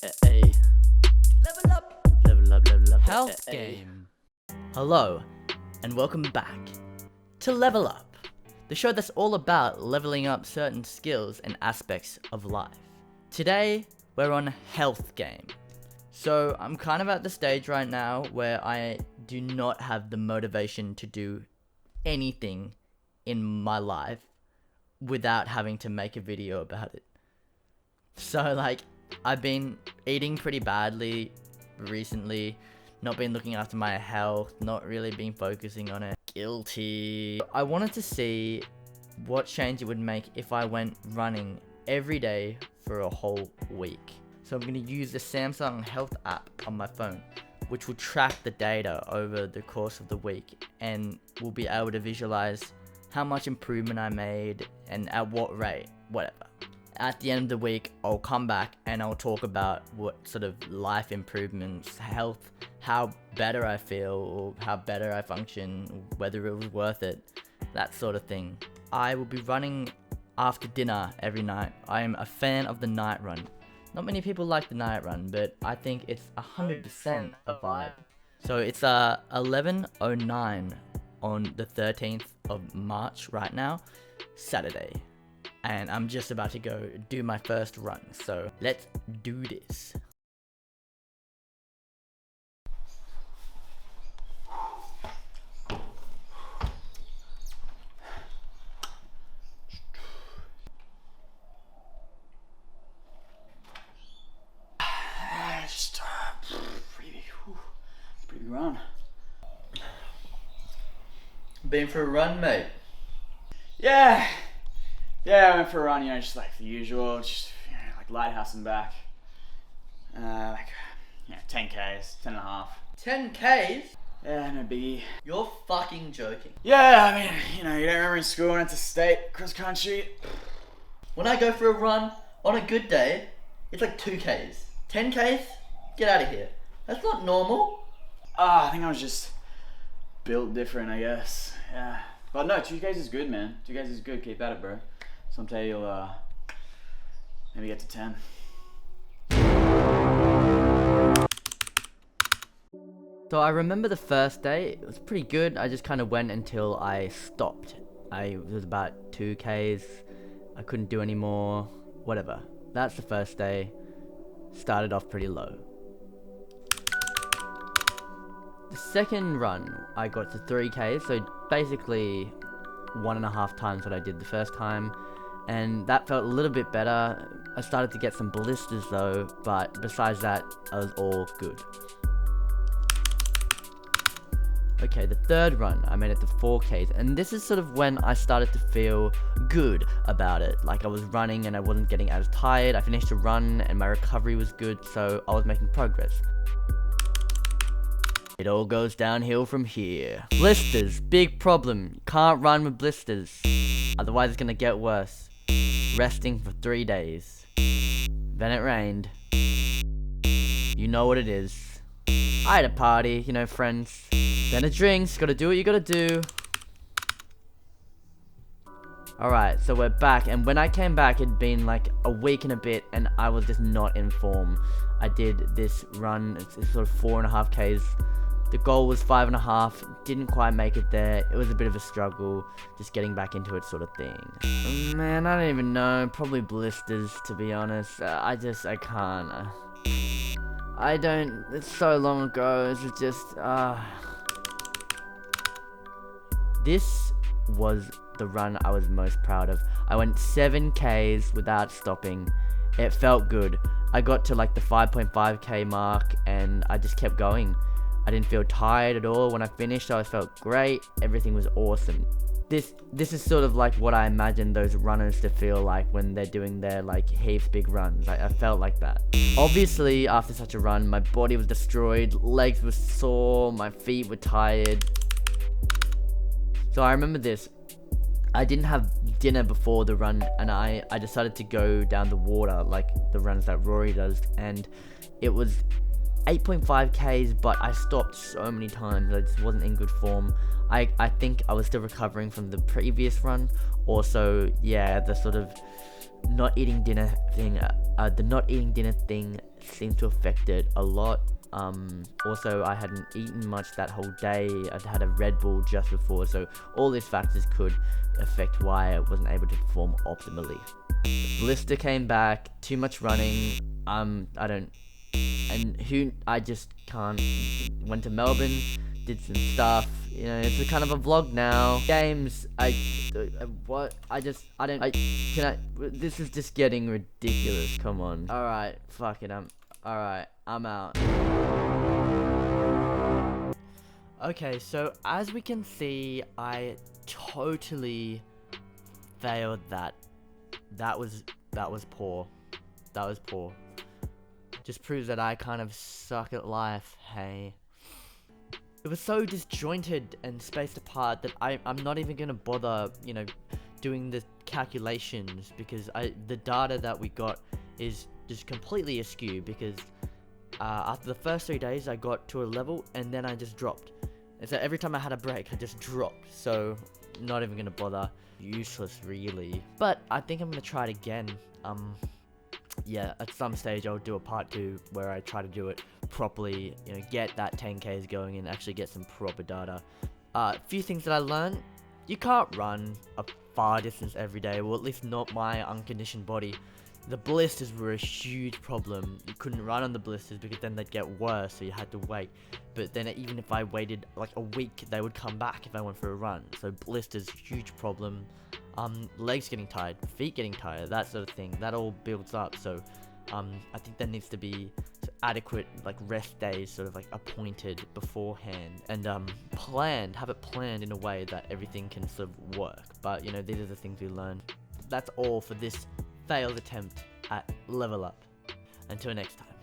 Level up, level up, level up. Health game. Hello, and welcome back to Level Up, the show that's all about leveling up certain skills and aspects of life. Today, we're on health game. So I'm kind of at the stage right now where I do not have the motivation to do anything in my life without having to make a video about it. So like, I've been eating pretty badly recently, not been looking after my health, not really been focusing on it. Guilty. I wanted to see what change it would make if I went running every day for a whole week. So I'm going to use the Samsung Health app on my phone, which will track the data over the course of the week, and we'll be able to visualize how much improvement I made and at what rate, whatever. At the end of the week, I'll come back and I'll talk about what sort of life improvements, health, how better I feel, or how better I function, whether it was worth it, that sort of thing. I will be running after dinner every night. I am a fan of the night run. Not many people like the night run, but I think it's 100% a vibe. So it's 11:09 on the 13th of March right now, Saturday. And I'm just about to go do my first run, so let's do this. Just pretty run. Been for a run, mate? Yeah, I went for a run, just like the usual, just like Lighthouse and back. 10 Ks, 10 and a half. 10 Ks? Yeah, no biggie. You're fucking joking. Yeah, I mean, you don't remember in school when it's a state cross country. When I go for a run, on a good day, it's like 2 Ks. 10 Ks? Get out of here. That's not normal. I think I was just built different, I guess. Yeah. But no, 2 Ks is good, man. 2 Ks is good. Keep at it, bro. Someday you'll maybe get to 10. So I remember the first day, it was pretty good. I just kind of went until I stopped. It was about 2 Ks. I couldn't do any more. Whatever. That's the first day. Started off pretty low. The second run, I got to 3 Ks. So basically 1.5 times what I did the first time. And that felt a little bit better. I started to get some blisters though, but besides that, I was all good. Okay, the third run, I made it to 4 Ks, and this is sort of when I started to feel good about it. Like I was running and I wasn't getting as tired. I finished a run and my recovery was good, so I was making progress. It all goes downhill from here. Blisters, big problem. Can't run with blisters. Otherwise it's gonna get worse. Resting for 3 days. Then it rained. You know what it is. I had a party, friends. Then a drinks, gotta do what you gotta do. Alright, so we're back, and when I came back it'd been like a week and a bit and I was just not in form. I did this run, it's sort of 4.5 Ks. The goal was 5.5, didn't quite make it there. It was a bit of a struggle, just getting back into it sort of thing. Man, I don't even know, probably blisters to be honest. I can't. It's so long ago, it's just, This was the run I was most proud of. I went 7 Ks without stopping. It felt good. I got to like the 5.5 K mark and I just kept going. I didn't feel tired at all when I finished. I felt great. Everything was awesome. This is sort of like what I imagine those runners to feel like when they're doing their like heaps big runs. I felt like that. Obviously, after such a run, my body was destroyed, legs were sore, my feet were tired. So I remember this. I didn't have dinner before the run, and I decided to go down the water like the runs that Rory does, and it was 8.5 Ks, but I stopped so many times. I just wasn't in good form. I think I was still recovering from the previous run. Also, yeah, the sort of not eating dinner thing seemed to affect it a lot. Also, I hadn't eaten much that whole day. I'd had a Red Bull just before, so all these factors could affect why I wasn't able to perform optimally. Blister came back, too much running, I just can't. Went to Melbourne, did some stuff, you know, it's a kind of a vlog now. Games, this is just getting ridiculous, come on. Alright, fuck it, I'm out. Okay, so as we can see, I totally failed that. That was poor. That was poor. Just proves that I kind of suck at life, hey. It was so disjointed and spaced apart that I'm not even gonna bother, you know, doing the calculations, because the data that we got is just completely askew, because after the first 3 days I got to a level and then I just dropped. And so every time I had a break I just dropped, so not even gonna bother. Useless really. But I think I'm gonna try it again. Yeah, at some stage I'll do a part 2 where I try to do it properly, you know, get that 10Ks going and actually get some proper data. A few things that I learned: you can't run a far distance every day, well, at least not my unconditioned body. The blisters were a huge problem. You couldn't run on the blisters because then they'd get worse, so you had to wait. But then even if I waited like a week, they would come back if I went for a run. So blisters, huge problem. Legs getting tired, feet getting tired, that sort of thing. That all builds up. So I think there needs to be adequate like rest days sort of like appointed beforehand, and have it planned in a way that everything can sort of work. But you know, these are the things we learned. That's all for this failed attempt at Level Up. Until next time.